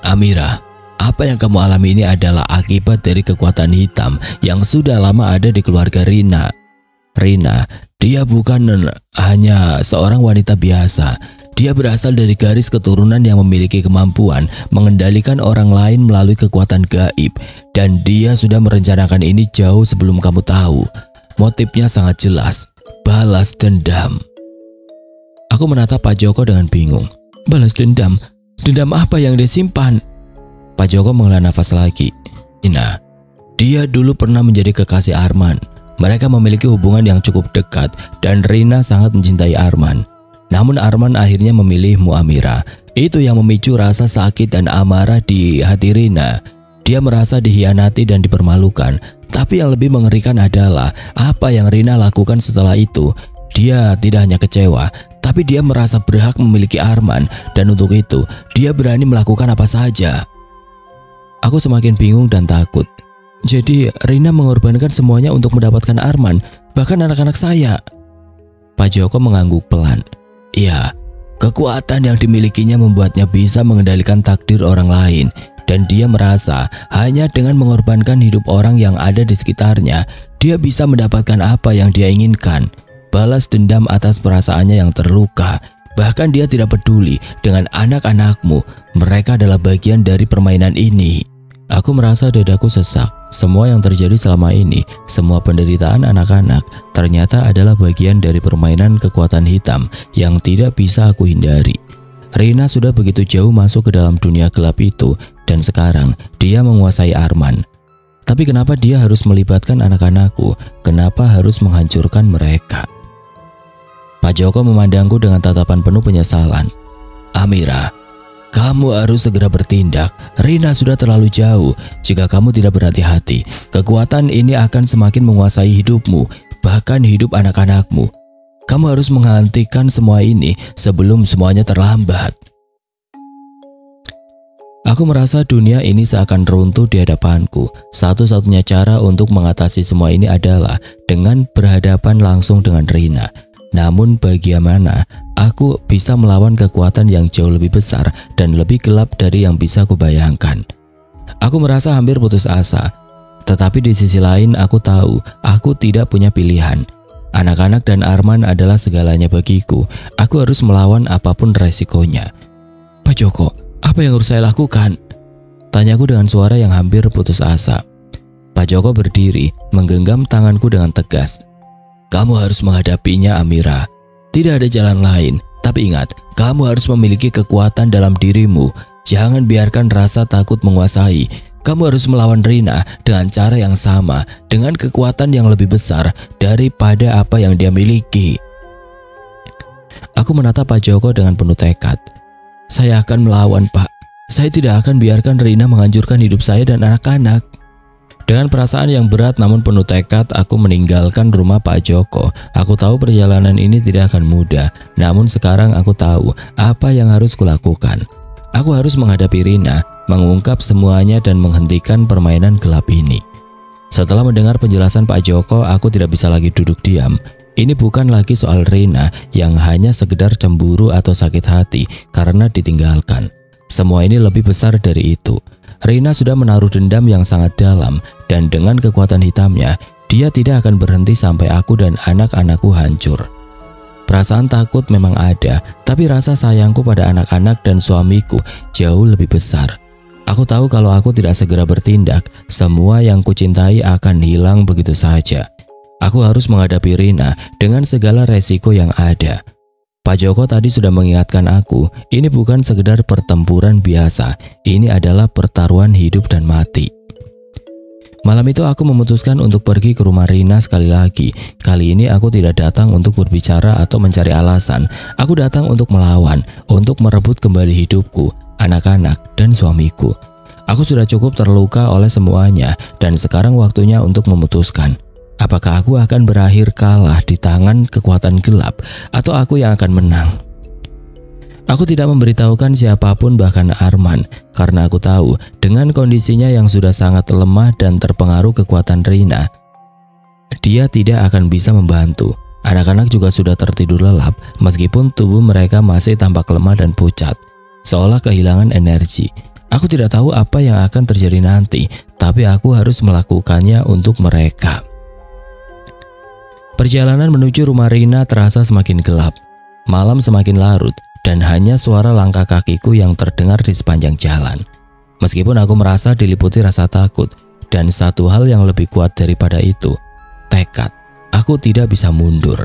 Amira, apa yang kamu alami ini adalah akibat dari kekuatan hitam yang sudah lama ada di keluarga Rina. Rina, dia bukan hanya seorang wanita biasa. Dia berasal dari garis keturunan yang memiliki kemampuan mengendalikan orang lain melalui kekuatan gaib. Dan dia sudah merencanakan ini jauh sebelum kamu tahu. Motifnya sangat jelas, balas dendam. Aku menatap Pak Joko dengan bingung. Balas dendam? Dendam apa yang dia simpan? Pak Joko menghela nafas lagi. Rina, dia dulu pernah menjadi kekasih Arman. Mereka memiliki hubungan yang cukup dekat dan Rina sangat mencintai Arman. Namun Arman akhirnya memilihmu Amira. Itu yang memicu rasa sakit dan amarah di hati Rina. Dia merasa dikhianati dan dipermalukan. Tapi yang lebih mengerikan adalah apa yang Rina lakukan setelah itu. Dia tidak hanya kecewa, tapi dia merasa berhak memiliki Arman. Dan untuk itu, dia berani melakukan apa saja. Aku semakin bingung dan takut. Jadi Rina mengorbankan semuanya untuk mendapatkan Arman, bahkan anak-anak saya. Pak Joko mengangguk pelan. Iya, kekuatan yang dimilikinya membuatnya bisa mengendalikan takdir orang lain. Dan dia merasa hanya dengan mengorbankan hidup orang yang ada di sekitarnya, dia bisa mendapatkan apa yang dia inginkan. Balas dendam atas perasaannya yang terluka. Bahkan dia tidak peduli dengan anak-anakmu. Mereka adalah bagian dari permainan ini. Aku merasa dadaku sesak. Semua yang terjadi selama ini, semua penderitaan anak-anak, ternyata adalah bagian dari permainan kekuatan hitam yang tidak bisa aku hindari. Rina sudah begitu jauh masuk ke dalam dunia gelap itu, dan sekarang dia menguasai Arman. Tapi kenapa dia harus melibatkan anak-anakku? Kenapa harus menghancurkan mereka? Pak Joko memandangku dengan tatapan penuh penyesalan. Amira, kamu harus segera bertindak. Rina sudah terlalu jauh. Jika kamu tidak berhati-hati, kekuatan ini akan semakin menguasai hidupmu, bahkan hidup anak-anakmu. Kamu harus menghentikan semua ini sebelum semuanya terlambat. Aku merasa dunia ini seakan runtuh di hadapanku. Satu-satunya cara untuk mengatasi semua ini adalah dengan berhadapan langsung dengan Rina. Namun bagaimana aku bisa melawan kekuatan yang jauh lebih besar dan lebih gelap dari yang bisa kubayangkan? Aku merasa hampir putus asa. Tetapi di sisi lain aku tahu aku tidak punya pilihan. Anak-anak dan Arman adalah segalanya bagiku. Aku harus melawan apapun resikonya. Pak Joko, apa yang harus saya lakukan? Tanyaku dengan suara yang hampir putus asa. Pak Joko berdiri, menggenggam tanganku dengan tegas. Kamu harus menghadapinya, Amira. Tidak ada jalan lain. Tapi ingat, kamu harus memiliki kekuatan dalam dirimu. Jangan biarkan rasa takut menguasai. Kamu harus melawan Rina dengan cara yang sama, dengan kekuatan yang lebih besar daripada apa yang dia miliki. Aku menatap Pak Joko dengan penuh tekad. Saya akan melawan, Pak. Saya tidak akan biarkan Rina menghancurkan hidup saya dan anak-anak. Dengan perasaan yang berat namun penuh tekad, aku meninggalkan rumah Pak Joko. Aku tahu perjalanan ini tidak akan mudah, namun sekarang aku tahu apa yang harus kulakukan. Aku harus menghadapi Rina, mengungkap semuanya dan menghentikan permainan gelap ini. Setelah mendengar penjelasan Pak Joko, aku tidak bisa lagi duduk diam. Ini bukan lagi soal Rina yang hanya sekedar cemburu atau sakit hati karena ditinggalkan. Semua ini lebih besar dari itu. Rina sudah menaruh dendam yang sangat dalam, dan dengan kekuatan hitamnya, dia tidak akan berhenti sampai aku dan anak-anakku hancur. Perasaan takut memang ada, tapi rasa sayangku pada anak-anak dan suamiku jauh lebih besar. Aku tahu kalau aku tidak segera bertindak, semua yang kucintai akan hilang begitu saja. Aku harus menghadapi Rina dengan segala resiko yang ada. Pak Joko tadi sudah mengingatkan aku, ini bukan sekedar pertempuran biasa, ini adalah pertaruhan hidup dan mati. Malam itu aku memutuskan untuk pergi ke rumah Rina sekali lagi. Kali ini aku tidak datang untuk berbicara atau mencari alasan. Aku datang untuk melawan, untuk merebut kembali hidupku, anak-anak, dan suamiku. Aku sudah cukup terluka oleh semuanya, dan sekarang waktunya untuk memutuskan. Apakah aku akan berakhir kalah di tangan kekuatan gelap, atau aku yang akan menang? Aku tidak memberitahukan siapapun, bahkan Arman, karena aku tahu dengan kondisinya yang sudah sangat lemah dan terpengaruh kekuatan Rina, dia tidak akan bisa membantu. Anak-anak juga sudah tertidur lelap, meskipun tubuh mereka masih tampak lemah dan pucat, seolah kehilangan energi. Aku tidak tahu apa yang akan terjadi nanti, tapi aku harus melakukannya untuk mereka. Perjalanan menuju rumah Rina terasa semakin gelap. Malam semakin larut, dan hanya suara langkah kakiku yang terdengar di sepanjang jalan. Meskipun aku merasa diliputi rasa takut, dan satu hal yang lebih kuat daripada itu, tekad. Aku tidak bisa mundur.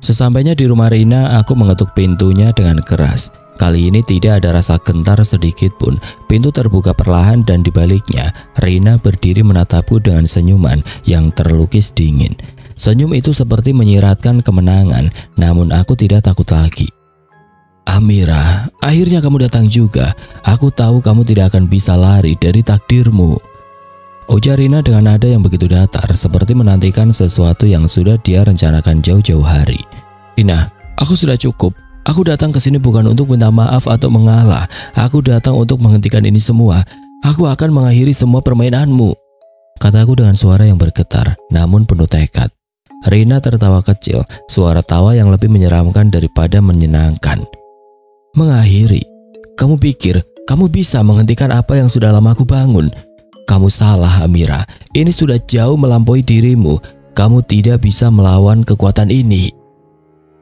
Sesampainya di rumah Rina, aku mengetuk pintunya dengan keras. Kali ini tidak ada rasa gentar sedikit pun. Pintu terbuka perlahan dan di baliknya, Rina berdiri menatapku dengan senyuman yang terlukis dingin. Senyum itu seperti menyiratkan kemenangan, namun aku tidak takut lagi. Amira, akhirnya kamu datang juga. Aku tahu kamu tidak akan bisa lari dari takdirmu, ujar Rina dengan nada yang begitu datar, seperti menantikan sesuatu yang sudah dia rencanakan jauh-jauh hari. Rina, aku sudah cukup. Aku datang ke sini bukan untuk minta maaf atau mengalah. Aku datang untuk menghentikan ini semua. Aku akan mengakhiri semua permainanmu, kataku dengan suara yang bergetar, namun penuh tekad. Rina tertawa kecil, suara tawa yang lebih menyeramkan daripada menyenangkan. Mengakhiri? Kamu pikir kamu bisa menghentikan apa yang sudah lama aku bangun? Kamu salah, Amira. Ini sudah jauh melampaui dirimu. Kamu tidak bisa melawan kekuatan ini.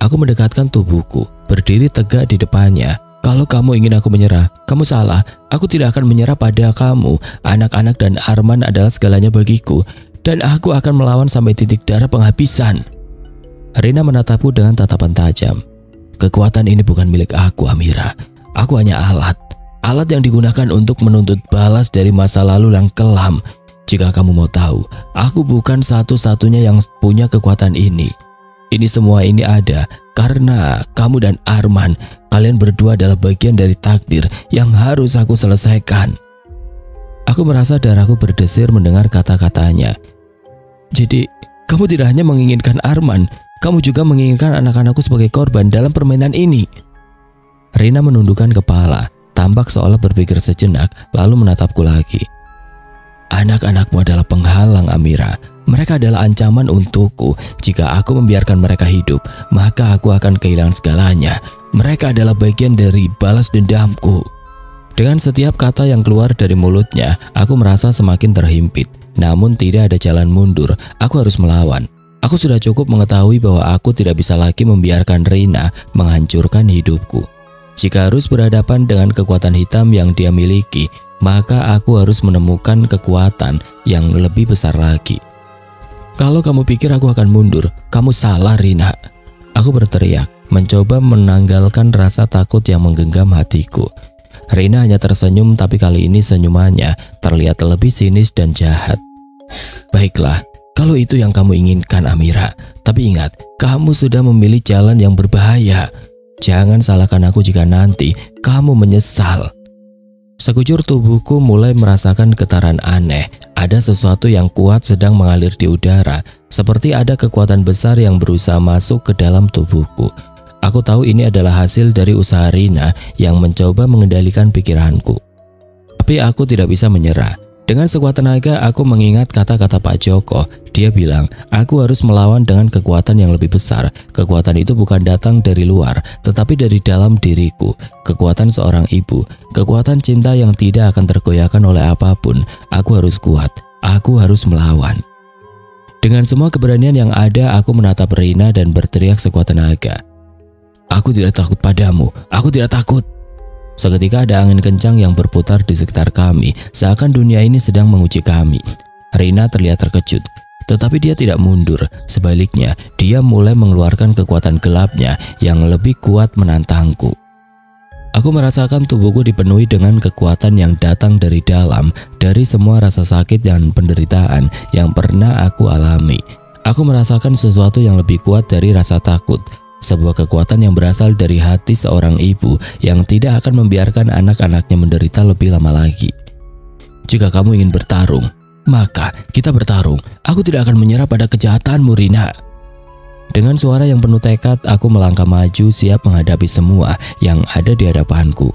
Aku mendekatkan tubuhku, berdiri tegak di depannya. Kalau kamu ingin aku menyerah, kamu salah. Aku tidak akan menyerah pada kamu. Anak-anak dan Arman adalah segalanya bagiku, dan aku akan melawan sampai titik darah penghabisan. Rina menatapku dengan tatapan tajam. Kekuatan ini bukan milik aku, Amira. Aku hanya alat. Alat yang digunakan untuk menuntut balas dari masa lalu yang kelam. Jika kamu mau tahu, aku bukan satu-satunya yang punya kekuatan ini. Ini semua ini ada karena kamu dan Arman. Kalian berdua adalah bagian dari takdir yang harus aku selesaikan. Aku merasa darahku berdesir mendengar kata-katanya. Jadi, kamu tidak hanya menginginkan Arman, kamu juga menginginkan anak-anakku sebagai korban dalam permainan ini. Rina menundukkan kepala, tampak seolah berpikir sejenak, lalu menatapku lagi. Anak-anakmu adalah penghalang, Amira. Mereka adalah ancaman untukku. Jika aku membiarkan mereka hidup, maka aku akan kehilangan segalanya. Mereka adalah bagian dari balas dendamku. Dengan setiap kata yang keluar dari mulutnya, aku merasa semakin terhimpit. Namun tidak ada jalan mundur, aku harus melawan. Aku sudah cukup mengetahui bahwa aku tidak bisa lagi membiarkan Rina menghancurkan hidupku. Jika harus berhadapan dengan kekuatan hitam yang dia miliki, maka aku harus menemukan kekuatan yang lebih besar lagi. Kalau kamu pikir aku akan mundur, kamu salah, Rina. Aku berteriak, mencoba menanggalkan rasa takut yang menggenggam hatiku. Rina hanya tersenyum, tapi kali ini senyumannya terlihat lebih sinis dan jahat. Baiklah, kalau itu yang kamu inginkan Amira. Tapi ingat, kamu sudah memilih jalan yang berbahaya. Jangan salahkan aku jika nanti kamu menyesal. Sekujur tubuhku mulai merasakan getaran aneh. Ada sesuatu yang kuat sedang mengalir di udara, seperti ada kekuatan besar yang berusaha masuk ke dalam tubuhku. Aku tahu ini adalah hasil dari usaha Rina yang mencoba mengendalikan pikiranku. Tapi aku tidak bisa menyerah. Dengan sekuat tenaga aku mengingat kata-kata Pak Joko. Dia bilang, aku harus melawan dengan kekuatan yang lebih besar. Kekuatan itu bukan datang dari luar, tetapi dari dalam diriku. Kekuatan seorang ibu, kekuatan cinta yang tidak akan tergoyahkan oleh apapun. Aku harus kuat, aku harus melawan. Dengan semua keberanian yang ada, aku menatap Rina dan berteriak sekuat tenaga. Aku tidak takut padamu, aku tidak takut. Seketika ada angin kencang yang berputar di sekitar kami, seakan dunia ini sedang menguji kami. Rina terlihat terkejut, tetapi dia tidak mundur. Sebaliknya, dia mulai mengeluarkan kekuatan gelapnya yang lebih kuat menantangku. Aku merasakan tubuhku dipenuhi dengan kekuatan yang datang dari dalam, dari semua rasa sakit dan penderitaan yang pernah aku alami. Aku merasakan sesuatu yang lebih kuat dari rasa takut. Sebuah kekuatan yang berasal dari hati seorang ibu yang tidak akan membiarkan anak-anaknya menderita lebih lama lagi. Jika kamu ingin bertarung, maka kita bertarung. Aku tidak akan menyerah pada kejahatanmu, Rina. Dengan suara yang penuh tekad, aku melangkah maju siap menghadapi semua yang ada di hadapanku.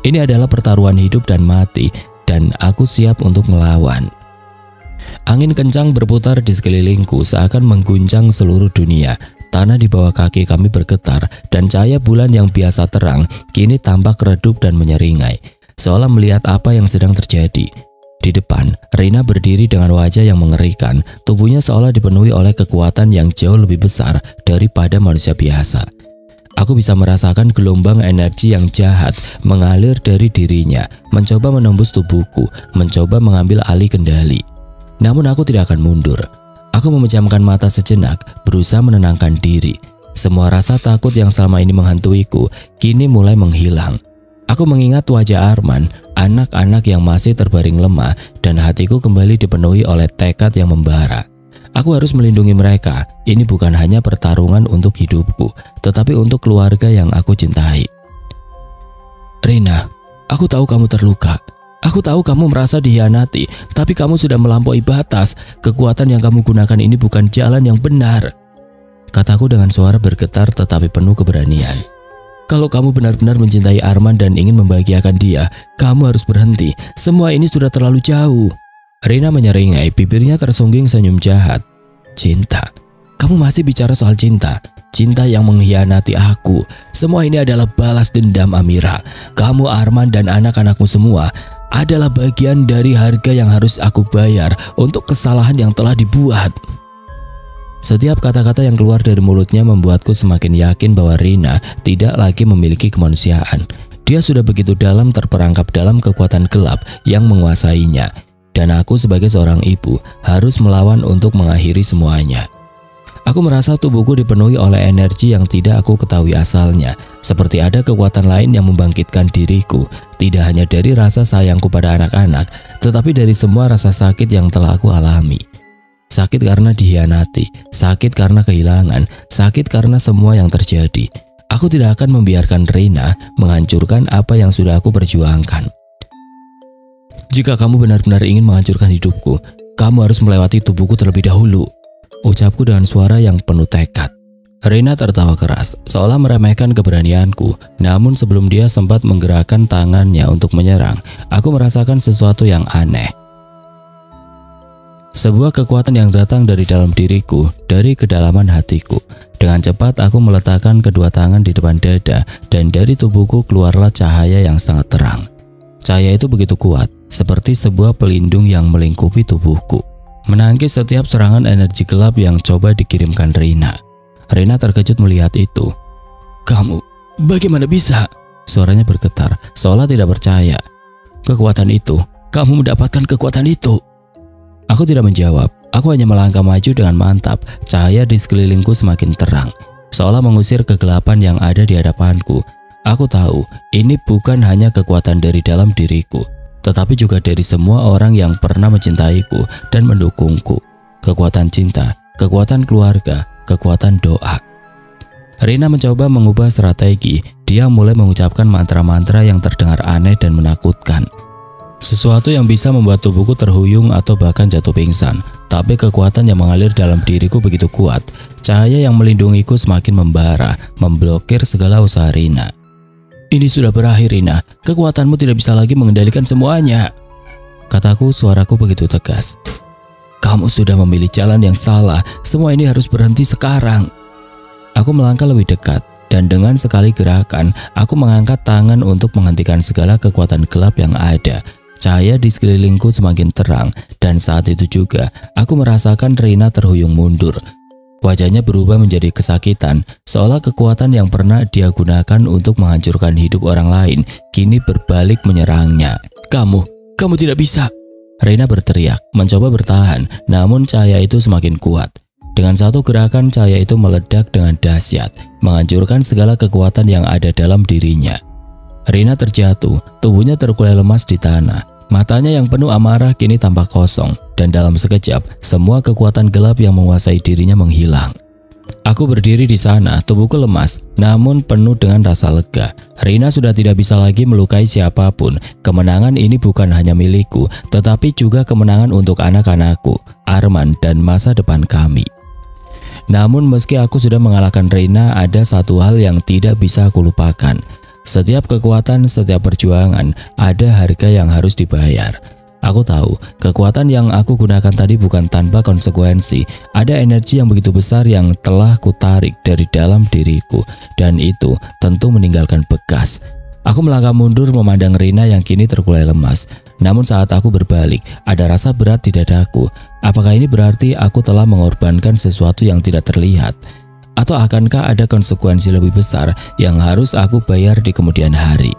Ini adalah pertaruhan hidup dan mati, dan aku siap untuk melawan. Angin kencang berputar di sekelilingku seakan mengguncang seluruh dunia. Tanah di bawah kaki kami bergetar dan cahaya bulan yang biasa terang kini tampak redup dan menyeringai, seolah melihat apa yang sedang terjadi. Di depan, Rina berdiri dengan wajah yang mengerikan, tubuhnya seolah dipenuhi oleh kekuatan yang jauh lebih besar daripada manusia biasa. Aku bisa merasakan gelombang energi yang jahat mengalir dari dirinya, mencoba menembus tubuhku, mencoba mengambil alih kendali. Namun aku tidak akan mundur. Aku memejamkan mata sejenak, berusaha menenangkan diri. Semua rasa takut yang selama ini menghantuiku kini mulai menghilang. Aku mengingat wajah Arman, anak-anak yang masih terbaring lemah, dan hatiku kembali dipenuhi oleh tekad yang membara. Aku harus melindungi mereka. Ini bukan hanya pertarungan untuk hidupku, tetapi untuk keluarga yang aku cintai. Rina, aku tahu kamu terluka. Aku tahu kamu merasa dikhianati, tapi kamu sudah melampaui batas. Kekuatan yang kamu gunakan ini bukan jalan yang benar. Kataku dengan suara bergetar tetapi penuh keberanian. Kalau kamu benar-benar mencintai Arman dan ingin membahagiakan dia, kamu harus berhenti. Semua ini sudah terlalu jauh. Rina menyeringai, bibirnya tersungging senyum jahat. Cinta? Kamu masih bicara soal cinta? Cinta yang mengkhianati aku. Semua ini adalah balas dendam, Amira. Kamu, Arman, dan anak-anakmu semua adalah bagian dari harga yang harus aku bayar untuk kesalahan yang telah dibuat. Setiap kata-kata yang keluar dari mulutnya membuatku semakin yakin bahwa Rina tidak lagi memiliki kemanusiaan. Dia sudah begitu dalam terperangkap dalam kekuatan gelap yang menguasainya. Dan aku sebagai seorang ibu harus melawan untuk mengakhiri semuanya. Aku merasa tubuhku dipenuhi oleh energi yang tidak aku ketahui asalnya. Seperti ada kekuatan lain yang membangkitkan diriku. Tidak hanya dari rasa sayangku pada anak-anak, tetapi dari semua rasa sakit yang telah aku alami. Sakit karena dikhianati, sakit karena kehilangan, sakit karena semua yang terjadi. Aku tidak akan membiarkan Rina menghancurkan apa yang sudah aku perjuangkan. Jika kamu benar-benar ingin menghancurkan hidupku, kamu harus melewati tubuhku terlebih dahulu, ucapku dengan suara yang penuh tekad. Rina tertawa keras, seolah meremehkan keberanianku. Namun sebelum dia sempat menggerakkan tangannya untuk menyerang, aku merasakan sesuatu yang aneh. Sebuah kekuatan yang datang dari dalam diriku, dari kedalaman hatiku. Dengan cepat aku meletakkan kedua tangan di depan dada, dan dari tubuhku keluarlah cahaya yang sangat terang. Cahaya itu begitu kuat, seperti sebuah pelindung yang melingkupi tubuhku, menangkis setiap serangan energi gelap yang coba dikirimkan Rina. Rina terkejut melihat itu. Kamu, bagaimana bisa? Suaranya bergetar, seolah tidak percaya. Kekuatan itu, kamu mendapatkan kekuatan itu. Aku tidak menjawab, aku hanya melangkah maju dengan mantap. Cahaya di sekelilingku semakin terang, seolah mengusir kegelapan yang ada di hadapanku. Aku tahu ini bukan hanya kekuatan dari dalam diriku, tetapi juga dari semua orang yang pernah mencintaiku dan mendukungku. Kekuatan cinta, kekuatan keluarga, kekuatan doa. Rina mencoba mengubah strategi. Dia mulai mengucapkan mantra-mantra yang terdengar aneh dan menakutkan. Sesuatu yang bisa membuat tubuhku terhuyung atau bahkan jatuh pingsan. Tapi kekuatan yang mengalir dalam diriku begitu kuat. Cahaya yang melindungiku semakin membara, memblokir segala usaha Rina. Ini sudah berakhir, Rina. Kekuatanmu tidak bisa lagi mengendalikan semuanya, kataku, suaraku begitu tegas. Kamu sudah memilih jalan yang salah. Semua ini harus berhenti sekarang. Aku melangkah lebih dekat. Dan dengan sekali gerakan, aku mengangkat tangan untuk menghentikan segala kekuatan gelap yang ada. Cahaya di sekelilingku semakin terang, dan saat itu juga aku merasakan Rina terhuyung mundur. Wajahnya berubah menjadi kesakitan, seolah kekuatan yang pernah dia gunakan untuk menghancurkan hidup orang lain kini berbalik menyerangnya. Kamu tidak bisa. Rina berteriak, mencoba bertahan, namun cahaya itu semakin kuat. Dengan satu gerakan, cahaya itu meledak dengan dahsyat, menghancurkan segala kekuatan yang ada dalam dirinya. Rina terjatuh, tubuhnya terkulai lemas di tanah. Matanya yang penuh amarah kini tampak kosong, dan dalam sekejap, semua kekuatan gelap yang menguasai dirinya menghilang. Aku berdiri di sana, tubuhku lemas, namun penuh dengan rasa lega. Rina sudah tidak bisa lagi melukai siapapun. Kemenangan ini bukan hanya milikku, tetapi juga kemenangan untuk anak-anakku, Arman, dan masa depan kami. Namun meski aku sudah mengalahkan Rina, ada satu hal yang tidak bisa aku lupakan. Setiap kekuatan, setiap perjuangan, ada harga yang harus dibayar. Aku tahu, kekuatan yang aku gunakan tadi bukan tanpa konsekuensi. Ada energi yang begitu besar yang telah kutarik dari dalam diriku, dan itu tentu meninggalkan bekas. Aku melangkah mundur memandang Rina yang kini terkulai lemas. Namun saat aku berbalik, ada rasa berat di dadaku. Apakah ini berarti aku telah mengorbankan sesuatu yang tidak terlihat? Atau akankah ada konsekuensi lebih besar yang harus aku bayar di kemudian hari?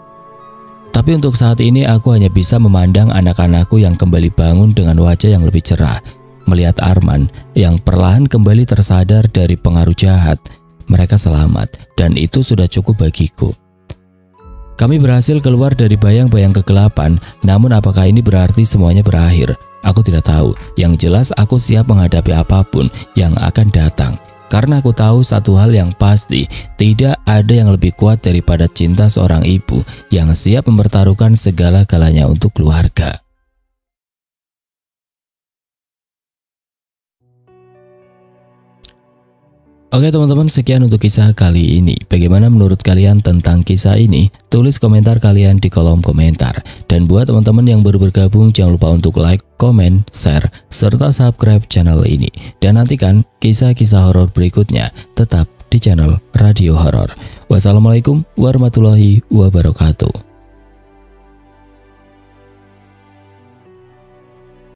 Tapi untuk saat ini aku hanya bisa memandang anak-anakku yang kembali bangun dengan wajah yang lebih cerah. Melihat Arman yang perlahan kembali tersadar dari pengaruh jahat. Mereka selamat, dan itu sudah cukup bagiku. Kami berhasil keluar dari bayang-bayang kegelapan, namun apakah ini berarti semuanya berakhir? Aku tidak tahu. Yang jelas aku siap menghadapi apapun yang akan datang. Karena aku tahu satu hal yang pasti, tidak ada yang lebih kuat daripada cinta seorang ibu yang siap mempertaruhkan segala-galanya untuk keluarga. Oke teman-teman, sekian untuk kisah kali ini. Bagaimana menurut kalian tentang kisah ini? Tulis komentar kalian di kolom komentar. Dan buat teman-teman yang baru bergabung, jangan lupa untuk like, komen, share, serta subscribe channel ini. Dan nantikan kisah-kisah horor berikutnya tetap di channel Radio Horor. Wassalamualaikum warahmatullahi wabarakatuh.